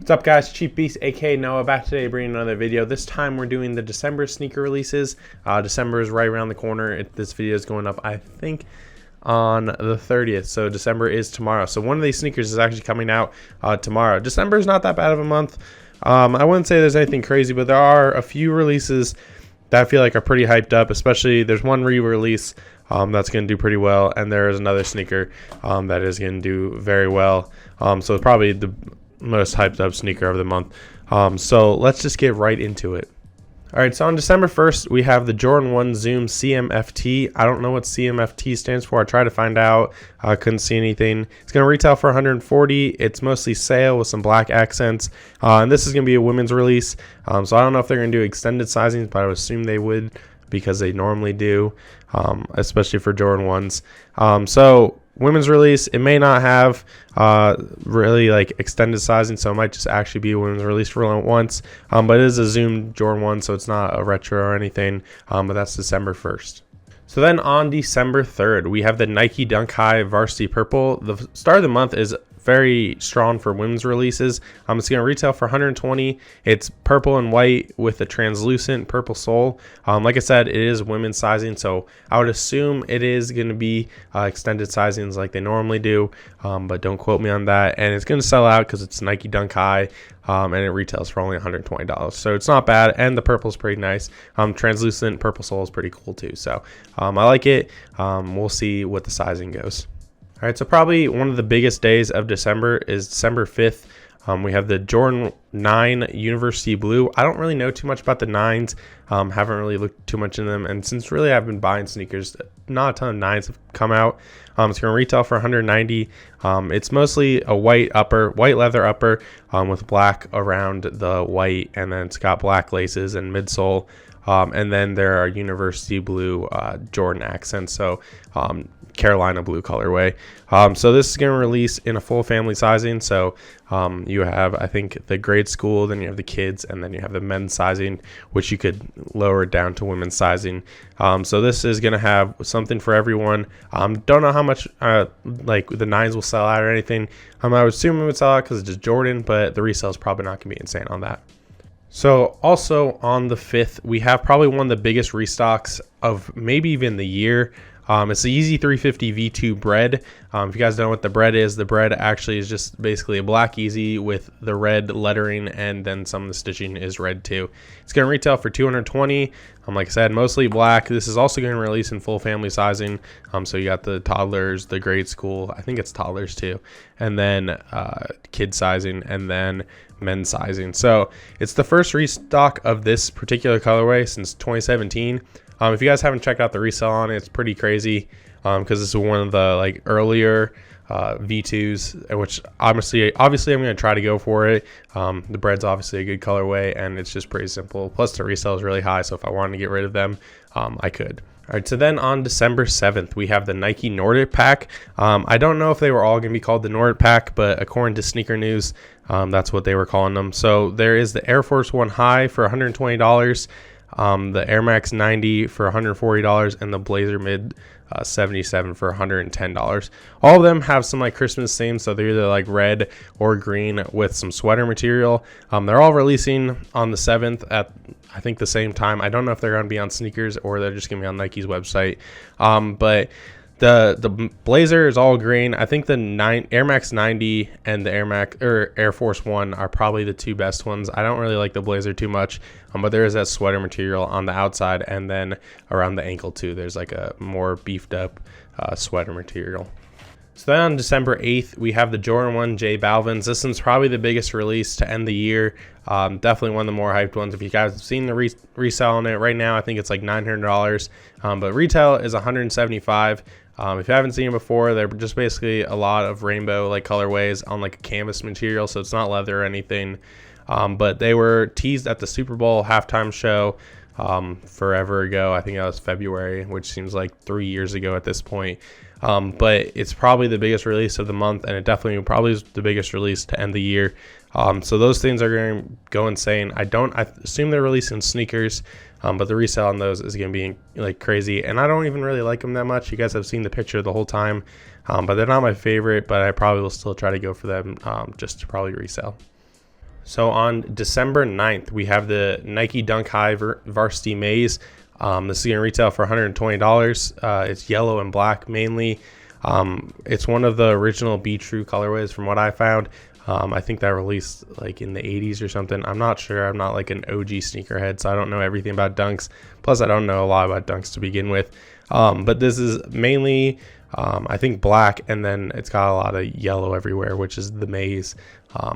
What's up, guys? Chief Beast, aka Noah, back today bringing another video. This time we're doing the December sneaker releases. December is right around the corner. This video is going up, I think, on the 30th. So December is tomorrow. So one of these sneakers is actually coming out tomorrow. December is not that bad of a month. I wouldn't say there's anything crazy, but there are a few releases that I feel like are pretty hyped up. Especially there's one re-release that's going to do pretty well, and there is another sneaker that is going to do very well. So it's probably the most hyped up sneaker of the month. So let's just get right into it. All right, so on December 1st, we have the Jordan 1 Zoom CMFT. I don't know what CMFT stands for. I tried to find out. I couldn't see anything. It's going to retail for $140. It's mostly sale with some black accents. And this is going to be a women's release. So I don't know if they're going to do extended sizings, but I would assume they would because they normally do, especially for Jordan 1s. So women's release, it may not have really like extended sizing, so it might just actually be a women's release for once, but it is a Zoom Jordan 1, so it's not a retro or anything, but that's December 1st. So then on December 3rd, we have the Nike Dunk High Varsity Purple. The start of the month is very strong for women's releases. It's going to retail for $120. It's purple and white with a translucent purple sole. Like I said, it is women's sizing, so I would assume it is going to be extended sizings like they normally do, but don't quote me on that. And it's going to sell out because it's Nike Dunk High, and it retails for only $120. So it's not bad, and the purple is pretty nice. Translucent purple sole is pretty cool too. So I like it. We'll see what the sizing goes. All right, so probably one of the biggest days of December is December 5th. We have the Jordan 9 University Blue. I don't really know too much about the 9s. Haven't really looked too much in them. And since really I've been buying sneakers, not a ton of 9s have come out. It's going to retail for $190. It's mostly a white leather upper with black around the white. And then it's got black laces and midsole. And then there are University Blue Jordan accents. So Carolina blue colorway. So this is going to release in a full family sizing. So you have, I think, the grade school, then you have the kids, and then you have the men's sizing, which you could lower it down to women's sizing. So this is going to have something for everyone. Don't know how much like the 9s will sell out or anything. I would assume it would sell out because it's just Jordan, but the resale is probably not going to be insane on that. So also on the 5th, we have probably one of the biggest restocks of maybe even the year. It's the Yeezy 350 V2 Bred. If you guys don't know what the Bred is, the Bred actually is just basically a black Yeezy with the red lettering, and then some of the stitching is red too. It's going to retail for $220. Like I said, mostly black. This is also going to release in full family sizing. So you got the toddlers, the grade school, I think it's toddlers too, and then kid sizing, and then men's sizing. So it's the first restock of this particular colorway since 2017. If you guys haven't checked out the resale on it, it's pretty crazy because this is one of the like earlier V2s, which obviously I'm going to try to go for it. The Bred's obviously a good colorway, and it's just pretty simple. Plus the resale is really high, so if I wanted to get rid of them, I could. All right, so then on December 7th, we have the Nike Nordic pack. I don't know if they were all going to be called the Nordic pack, but according to Sneaker News, that's what they were calling them. So there is the Air Force 1 High for $120. The Air Max 90 for $140, and the Blazer Mid 77 for $110. All of them have some like Christmas themes, so they're either like red or green with some sweater material. They're all releasing on the 7th at, I think, the same time. I don't know if they're going to be on sneakers or they're just going to be on Nike's website. But the Blazer is all green. I think the Air Max 90 and the Air Force 1 are probably the two best ones. I don't really like the Blazer too much, but there is that sweater material on the outside, and then around the ankle too, there's like a more beefed up sweater material. So then on December 8th, we have the Jordan 1 J Balvins. This one's probably the biggest release to end the year. Definitely one of the more hyped ones. If you guys have seen the resale on it right now, I think it's like $900, but retail is $175. If you haven't seen it before, they're just basically a lot of rainbow like colorways on like a canvas material, so it's not leather or anything. But they were teased at the Super Bowl halftime show forever ago. I think that was February, which seems like 3 years ago at this point. But it's probably the biggest release of the month, and it definitely probably is the biggest release to end the year. So those things are going to go insane. I assume they're releasing sneakers, but the resale on those is going to be like crazy. And I don't even really like them that much. You guys have seen the picture the whole time, but they're not my favorite, but I probably will still try to go for them just to probably resell. So on December 9th, we have the Nike Dunk High Varsity Maze. This is going to retail for $120. It's yellow and black mainly. It's one of the original Be True colorways from what I found. I think that released like in the 80s or something. I'm not sure. I'm not like an OG sneakerhead, so I don't know everything about dunks. Plus, I don't know a lot about dunks to begin with. But this is mainly, I think, black, and then it's got a lot of yellow everywhere, which is the maze.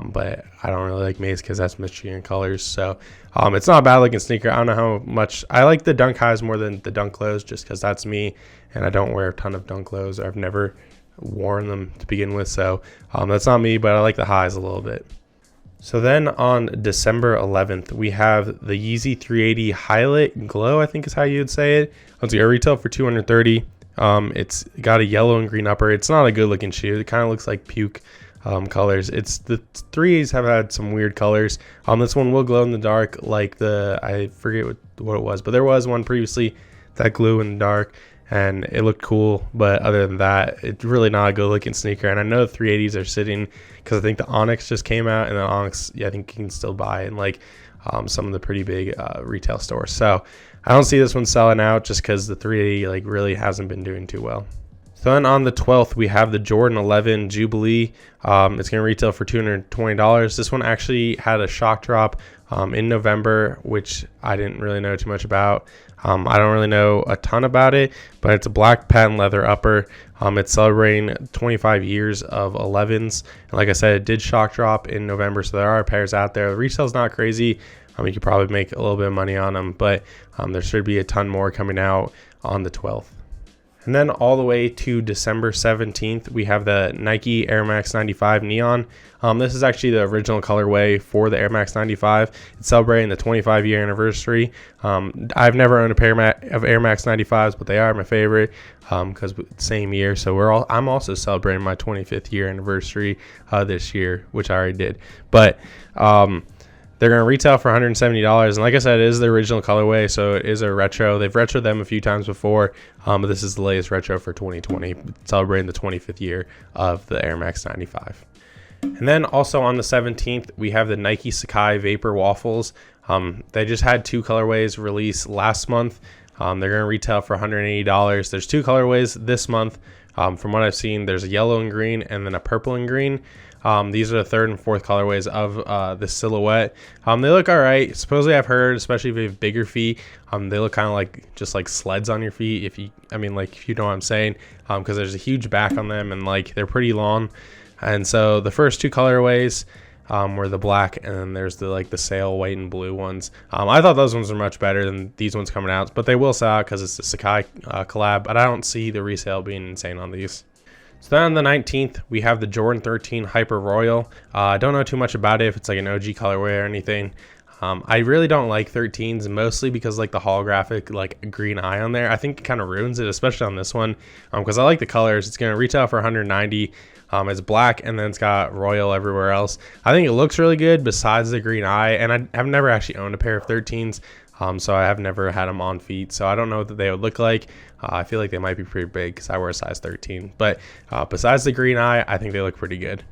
But I don't really like maze because that's Michigan colors. So it's not a bad looking sneaker. I don't know how much I like the Dunk Highs more than the Dunk Lows, just because that's me, and I don't wear a ton of Dunk Lows. I've never worn them to begin with, so that's not me, but I like the highs a little bit. So then on December 11th, we have the Yeezy 380 Highlight Glow, I think is how you would say it. It's going to retail for $230. It's got a yellow and green upper. It's not a good looking shoe. It kind of looks like puke colors. It's the 3s have had some weird colors. This one will glow in the dark, like I forget what it was, but there was one previously that glowed in the dark, and it looked cool. But other than that, it's really not a good looking sneaker. And I know the 380s are sitting because I think the Onyx just came out, and the Onyx, I think you can still buy in like some of the pretty big retail stores. So I don't see this one selling out just because the 380 like really hasn't been doing too well. So then on the 12th, we have the Jordan 11 Jubilee. It's going to retail for $220. This one actually had a shock drop in November, which I didn't really know too much about. I don't really know a ton about it, but it's a black patent leather upper. It's celebrating 25 years of 11s. And like I said, it did shock drop in November, so there are pairs out there. The resale's not crazy. You could probably make a little bit of money on them, but there should be a ton more coming out on the 12th. And then all the way to December 17th, we have the Nike Air Max 95 Neon. This is actually the original colorway for the Air Max 95. It's celebrating the 25-year anniversary. I've never owned a pair of Air Max 95s, but they are my favorite because same year. So I'm also celebrating my 25th year anniversary this year, which I already did. But they're going to retail for $170. And like I said, it is the original colorway, so it is a retro. They've retroed them a few times before, but this is the latest retro for 2020, celebrating the 25th year of the Air Max 95. And then also on the 17th, we have the Nike Sakai Vapor Waffles. They just had 2 colorways released last month. They're going to retail for $180. There's 2 colorways this month. From what I've seen, there's a yellow and green and then a purple and green. These are the 3rd and 4th colorways of this silhouette. They look all right. Supposedly, I've heard, especially if you have bigger feet, they look kind of like just like sleds on your feet. If you know what I'm saying, because there's a huge back on them and like they're pretty long. And so the first 2 colorways were the black, and then there's the sail white and blue ones. I thought those ones were much better than these ones coming out, but they will sell out because it's the Sakai collab. But I don't see the resale being insane on these. So then on the 19th, we have the Jordan 13 Hyper Royal. I don't know too much about it, if it's like an OG colorway or anything. I really don't like 13s, mostly because like the holographic like green eye on there, I think it kind of ruins it, especially on this one, because I like the colors. It's going to retail for $190. It's black, and then it's got royal everywhere else. I think it looks really good besides the green eye, and I've never actually owned a pair of 13s. So I have never had them on feet, so I don't know what they would look like. I feel like they might be pretty big because I wear a size 13. But besides the green eye, I think they look pretty good.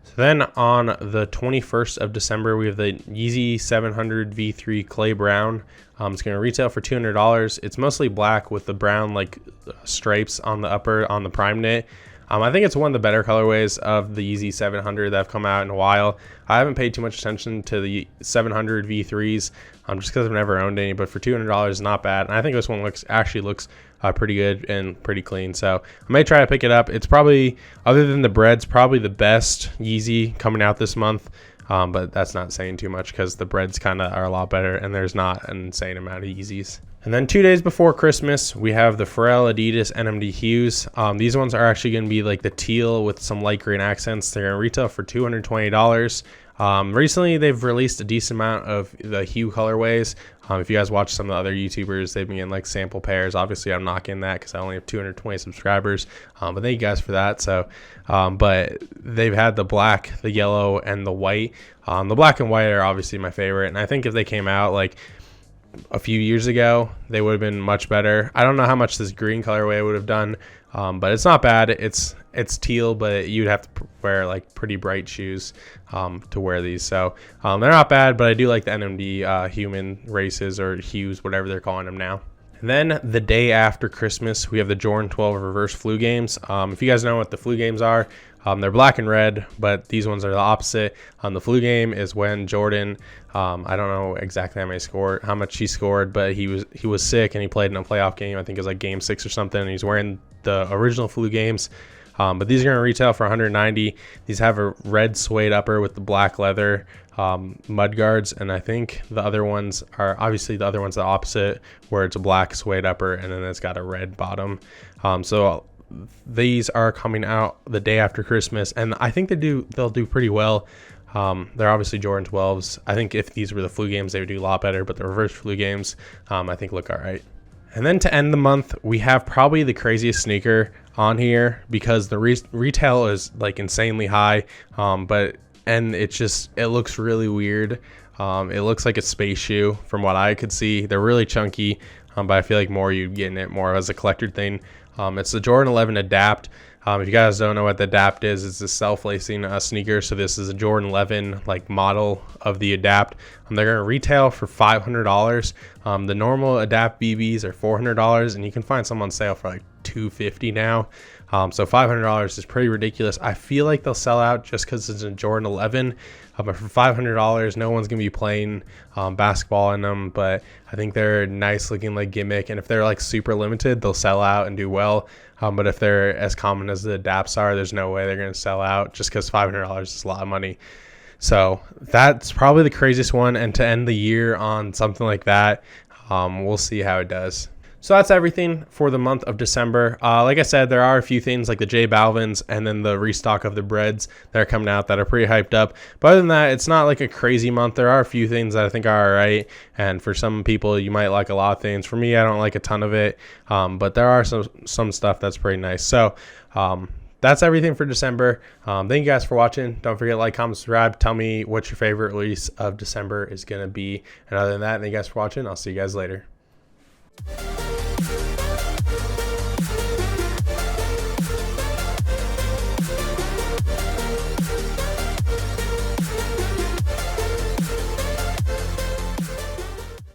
So then on the 21st of December, we have the Yeezy 700 V3 Clay Brown. It's going to retail for $200. It's mostly black with the brown like stripes on the upper on the prime knit. I think it's one of the better colorways of the Yeezy 700 that have come out in a while. I haven't paid too much attention to the 700 V3s just because I've never owned any, but for $200 is not bad. And I think this one actually looks pretty good and pretty clean. So I may try to pick it up. It's probably, other than the Bred's, probably the best Yeezy coming out this month. But that's not saying too much because the Breds kind of are a lot better, and there's not an insane amount of Yeezys. And then 2 days before Christmas, we have the Pharrell Adidas NMD Hues. These ones are actually going to be like the teal with some light green accents. They're going to retail for $220. Recently, they've released a decent amount of the Hue colorways. If you guys watch some of the other YouTubers, they've been getting like sample pairs. Obviously, I'm not getting that because I only have 220 subscribers. But thank you guys for that. So, but they've had the black, the yellow, and the white. The black and white are obviously my favorite. And I think if they came out like a few years ago, they would have been much better. I don't know how much this green colorway would have done, but it's not bad. It's it's teal, but you'd have to wear like pretty bright shoes to wear these. So they're not bad, but I do like the NMD human races, or Hues, whatever they're calling them now. And then the day after Christmas, we have the Jordan 12 reverse flu games. If you guys know what the flu games are, they're black and red, but these ones are the opposite. The flu game is when Jordan, I don't know exactly how much he scored, but he was sick and he played in a playoff game. I think it was like game 6 or something. And he's wearing the original flu games. But these are going to retail for $190. These have a red suede upper with the black leather mud guards, and I think the other ones are the opposite, where it's a black suede upper and then it's got a red bottom. So these are coming out the day after Christmas, and I think they'll do pretty well. They're obviously Jordan 12s. I think if these were the flu games, they would do a lot better, but the reverse flu games, I think look all right. And then to end the month, we have probably the craziest sneaker on here, because the retail is like insanely high, and it looks really weird. It looks like a space shoe from what I could see. They're really chunky, but I feel like you'd get in it more as a collector thing. It's the Jordan 11 Adapt. If you guys don't know what the Adapt is, it's a self-lacing sneaker. So this is a Jordan 11 like model of the Adapt. They're going to retail for $500. The normal Adapt BBs are $400, and you can find some on sale for like $250 now. So $500 is pretty ridiculous. I feel like they'll sell out just because it's a Jordan 11. But for $500, no one's going to be playing basketball in them. But I think they're nice looking like gimmick. And if they're like super limited, they'll sell out and do well. But if they're as common as the Adapts are, there's no way they're going to sell out, just because $500 is a lot of money. So that's probably the craziest one. And to end the year on something like that, we'll see how it does. So that's everything for the month of December. Like I said, there are a few things like the J Balvins and then the restock of the Breds that are coming out that are pretty hyped up. But other than that, it's not like a crazy month. There are a few things that I think are all right. And for some people, you might like a lot of things. For me, I don't like a ton of it. But there are some stuff that's pretty nice. So that's everything for December. Thank you guys for watching. Don't forget to like, comment, subscribe. Tell me what your favorite release of December is going to be. And other than that, thank you guys for watching. I'll see you guys later.